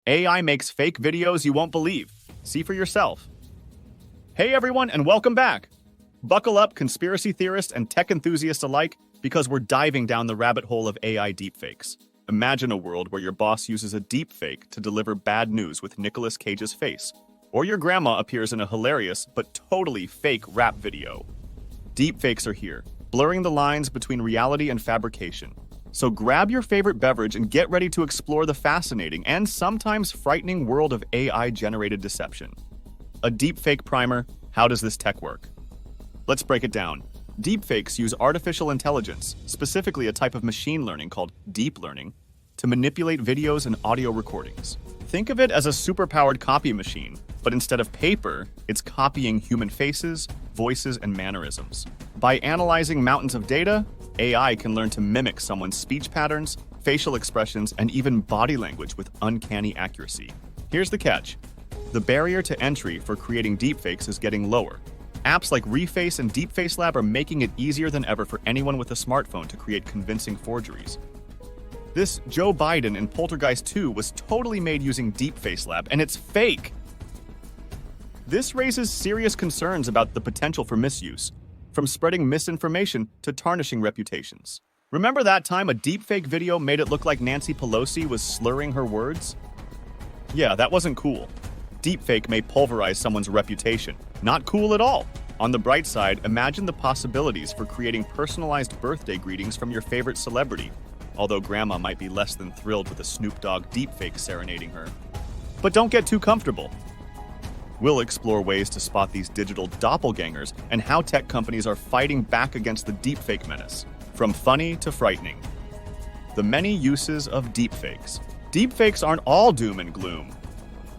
AI makes fake videos you won't believe. See for yourself. Hey everyone, and welcome back. Buckle up, conspiracy theorists and tech enthusiasts alike, because we're diving down the rabbit hole of AI deepfakes. Imagine a world where your boss uses a deepfake to deliver bad news with Nicolas Cage's face, or your grandma appears in a hilarious but totally fake rap video. Deepfakes are here, blurring the lines between reality and fabrication. So grab your favorite beverage and get ready to explore the fascinating and sometimes frightening world of AI-generated deception. A deepfake primer, how does this tech work? Let's break it down. Deepfakes use artificial intelligence, specifically a type of machine learning called deep learning, to manipulate videos and audio recordings. Think of it as a superpowered copy machine, but instead of paper, it's copying human faces, voices, and mannerisms. By analyzing mountains of data, AI can learn to mimic someone's speech patterns, facial expressions, and even body language with uncanny accuracy. Here's the catch. The barrier to entry for creating deepfakes is getting lower. Apps like Reface and Deepface Lab are making it easier than ever for anyone with a smartphone to create convincing forgeries. This Joe Biden in Poltergeist 2 was totally made using Deepface Lab, and it's fake! This raises serious concerns about the potential for misuse, from spreading misinformation to tarnishing reputations. Remember that time a deepfake video made it look like Nancy Pelosi was slurring her words? Yeah, that wasn't cool. Deepfake may pulverize someone's reputation. Not cool at all. On the bright side, imagine the possibilities for creating personalized birthday greetings from your favorite celebrity, although grandma might be less than thrilled with a Snoop Dogg deepfake serenading her. But don't get too comfortable. We'll explore ways to spot these digital doppelgangers and how tech companies are fighting back against the deepfake menace, from funny to frightening. The many uses of deepfakes. Deepfakes aren't all doom and gloom.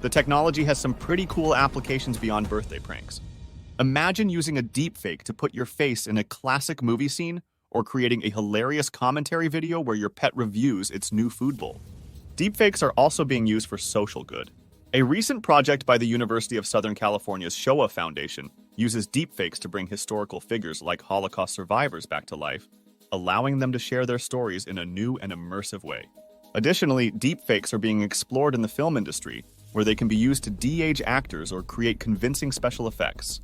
The technology has some pretty cool applications beyond birthday pranks. Imagine using a deepfake to put your face in a classic movie scene or creating a hilarious commentary video where your pet reviews its new food bowl. Deepfakes are also being used for social good. A recent project by the University of Southern California's Shoah Foundation uses deepfakes to bring historical figures like Holocaust survivors back to life, allowing them to share their stories in a new and immersive way. Additionally, deepfakes are being explored in the film industry, where they can be used to de-age actors or create convincing special effects.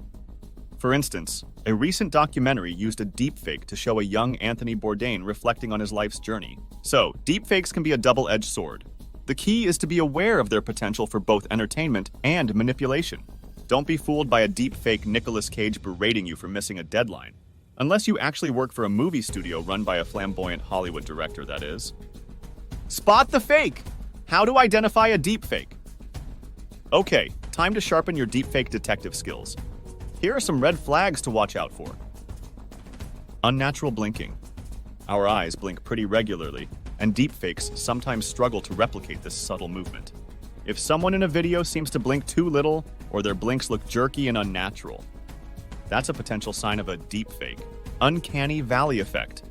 For instance, a recent documentary used a deepfake to show a young Anthony Bourdain reflecting on his life's journey. So, deepfakes can be a double-edged sword. The key is to be aware of their potential for both entertainment and manipulation. Don't be fooled by a deepfake Nicolas Cage berating you for missing a deadline. Unless you actually work for a movie studio run by a flamboyant Hollywood director, that is. Spot the fake! How to identify a deepfake. Okay, time to sharpen your deepfake detective skills. Here are some red flags to watch out for. Unnatural blinking. Our eyes blink pretty regularly, and deepfakes sometimes struggle to replicate this subtle movement. If someone in a video seems to blink too little, or their blinks look jerky and unnatural, that's a potential sign of a deepfake. Uncanny valley effect.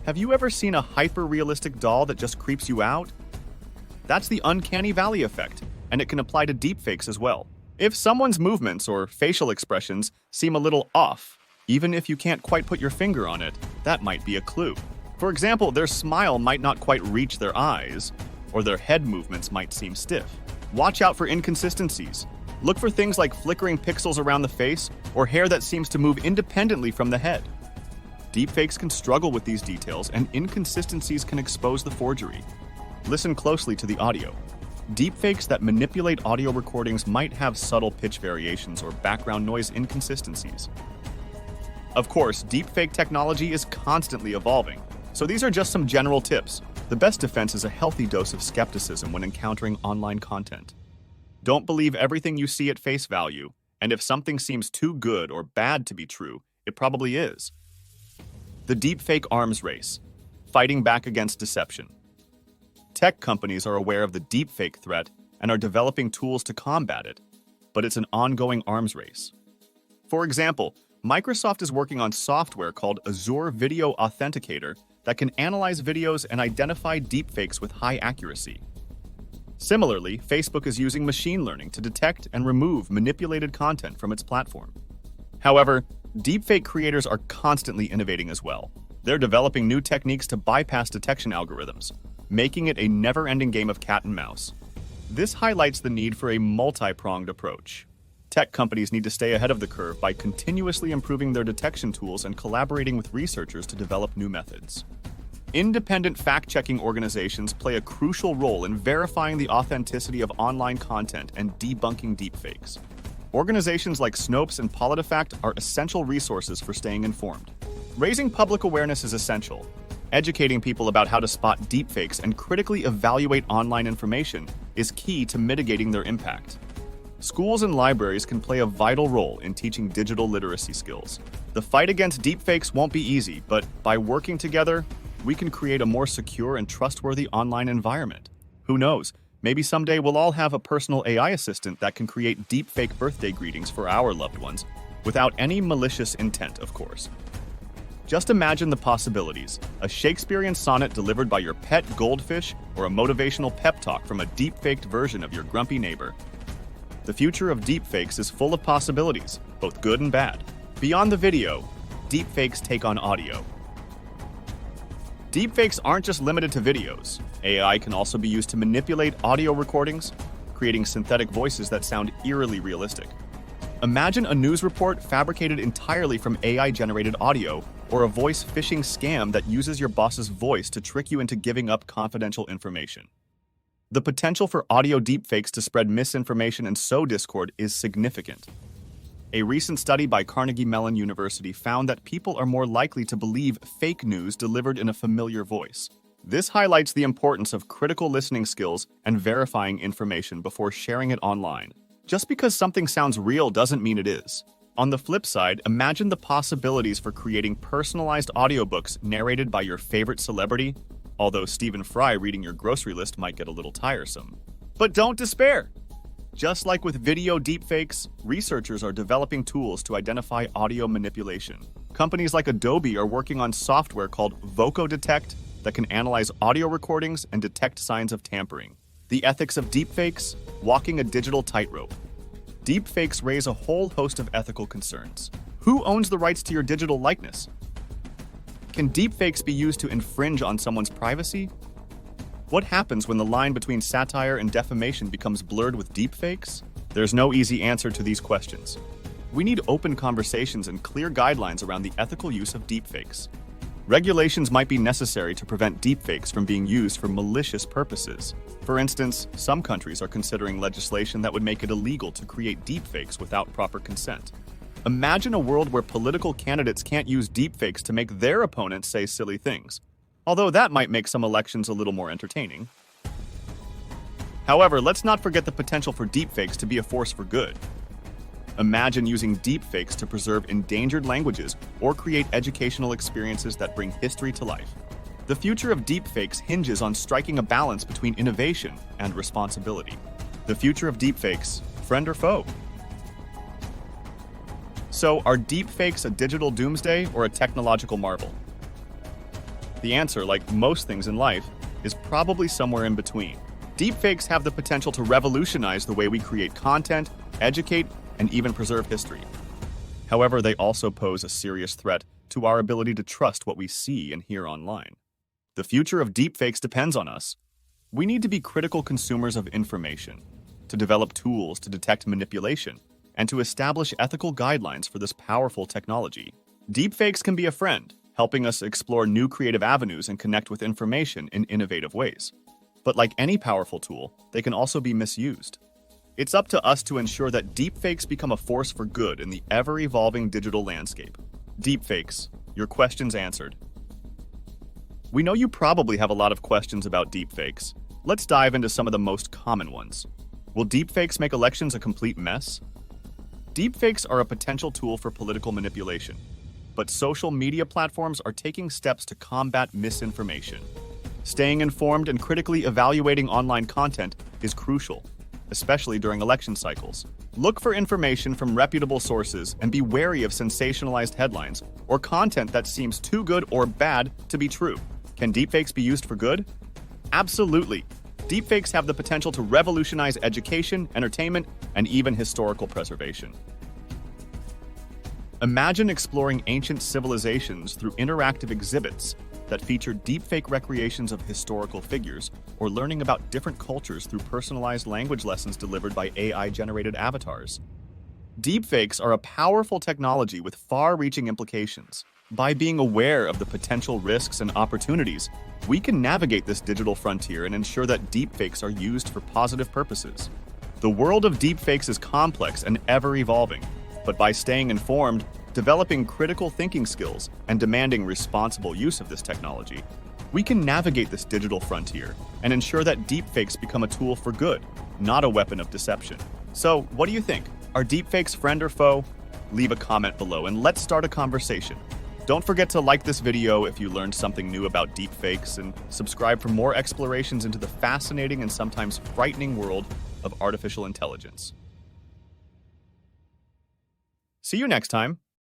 Have you ever seen a hyper-realistic doll that just creeps you out? That's the uncanny valley effect, and it can apply to deepfakes as well. If someone's movements or facial expressions seem a little off, even if you can't quite put your finger on it, that might be a clue. For example, their smile might not quite reach their eyes, or their head movements might seem stiff. Watch out for inconsistencies. Look for things like flickering pixels around the face or hair that seems to move independently from the head. Deepfakes can struggle with these details, and inconsistencies can expose the forgery. Listen closely to the audio. Deepfakes that manipulate audio recordings might have subtle pitch variations or background noise inconsistencies. Of course, deepfake technology is constantly evolving, so these are just some general tips. The best defense is a healthy dose of skepticism when encountering online content. Don't believe everything you see at face value, and if something seems too good or bad to be true, it probably is. The deepfake arms race, fighting back against deception. Tech companies are aware of the deepfake threat and are developing tools to combat it, but it's an ongoing arms race. For example, Microsoft is working on software called Azure Video Authenticator that can analyze videos and identify deepfakes with high accuracy. Similarly, Facebook is using machine learning to detect and remove manipulated content from its platform. However, deepfake creators are constantly innovating as well. They're developing new techniques to bypass detection algorithms, making it a never-ending game of cat and mouse. This highlights the need for a multi-pronged approach. Tech companies need to stay ahead of the curve by continuously improving their detection tools and collaborating with researchers to develop new methods. Independent fact-checking organizations play a crucial role in verifying the authenticity of online content and debunking deepfakes. Organizations like Snopes and PolitiFact are essential resources for staying informed. Raising public awareness is essential. Educating people about how to spot deepfakes and critically evaluate online information is key to mitigating their impact. Schools and libraries can play a vital role in teaching digital literacy skills. The fight against deepfakes won't be easy, but by working together, we can create a more secure and trustworthy online environment. Who knows, maybe someday we'll all have a personal AI assistant that can create deepfake birthday greetings for our loved ones, without any malicious intent, of course. Just imagine the possibilities: a Shakespearean sonnet delivered by your pet goldfish, or a motivational pep talk from a deepfaked version of your grumpy neighbor. The future of deepfakes is full of possibilities, both good and bad. Beyond the video, deepfakes take on audio. Deepfakes aren't just limited to videos. AI can also be used to manipulate audio recordings, creating synthetic voices that sound eerily realistic. Imagine a news report fabricated entirely from AI-generated audio, or a voice phishing scam that uses your boss's voice to trick you into giving up confidential information. The potential for audio deepfakes to spread misinformation and sow discord is significant. A recent study by Carnegie Mellon University found that people are more likely to believe fake news delivered in a familiar voice. This highlights the importance of critical listening skills and verifying information before sharing it online. Just because something sounds real doesn't mean it is. On the flip side, imagine the possibilities for creating personalized audiobooks narrated by your favorite celebrity, although Stephen Fry reading your grocery list might get a little tiresome. But don't despair! Just like with video deepfakes, researchers are developing tools to identify audio manipulation. Companies like Adobe are working on software called VocoDetect that can analyze audio recordings and detect signs of tampering. The ethics of deepfakes: walking a digital tightrope. Deepfakes raise a whole host of ethical concerns. Who owns the rights to your digital likeness? Can deepfakes be used to infringe on someone's privacy? What happens when the line between satire and defamation becomes blurred with deepfakes? There's no easy answer to these questions. We need open conversations and clear guidelines around the ethical use of deepfakes. Regulations might be necessary to prevent deepfakes from being used for malicious purposes. For instance, some countries are considering legislation that would make it illegal to create deepfakes without proper consent. Imagine a world where political candidates can't use deepfakes to make their opponents say silly things, although that might make some elections a little more entertaining. However, let's not forget the potential for deepfakes to be a force for good. Imagine using deepfakes to preserve endangered languages or create educational experiences that bring history to life. The future of deepfakes hinges on striking a balance between innovation and responsibility. The future of deepfakes, friend or foe? So, are deepfakes a digital doomsday or a technological marvel? The answer, like most things in life, is probably somewhere in between. Deepfakes have the potential to revolutionize the way we create content, educate, and even preserve history. However, they also pose a serious threat to our ability to trust what we see and hear online. The future of deepfakes depends on us. We need to be critical consumers of information, to develop tools to detect manipulation, and to establish ethical guidelines for this powerful technology. Deepfakes can be a friend, helping us explore new creative avenues and connect with information in innovative ways. But like any powerful tool, they can also be misused. It's up to us to ensure that deepfakes become a force for good in the ever-evolving digital landscape. Deepfakes, your questions answered. We know you probably have a lot of questions about deepfakes. Let's dive into some of the most common ones. Will deepfakes make elections a complete mess? Deepfakes are a potential tool for political manipulation, but social media platforms are taking steps to combat misinformation. Staying informed and critically evaluating online content is crucial, especially during election cycles. Look for information from reputable sources and be wary of sensationalized headlines or content that seems too good or bad to be true. Can deepfakes be used for good? Absolutely. Deepfakes have the potential to revolutionize education, entertainment, and even historical preservation. Imagine exploring ancient civilizations through interactive exhibits, that feature deepfake recreations of historical figures or learning about different cultures through personalized language lessons delivered by AI-generated avatars. Deepfakes are a powerful technology with far-reaching implications. By being aware of the potential risks and opportunities, we can navigate this digital frontier and ensure that deepfakes are used for positive purposes. The world of deepfakes is complex and ever-evolving, but by staying informed, developing critical thinking skills, and demanding responsible use of this technology, we can navigate this digital frontier and ensure that deepfakes become a tool for good, not a weapon of deception. So, what do you think? Are deepfakes friend or foe? Leave a comment below and let's start a conversation. Don't forget to like this video if you learned something new about deepfakes and subscribe for more explorations into the fascinating and sometimes frightening world of artificial intelligence. See you next time.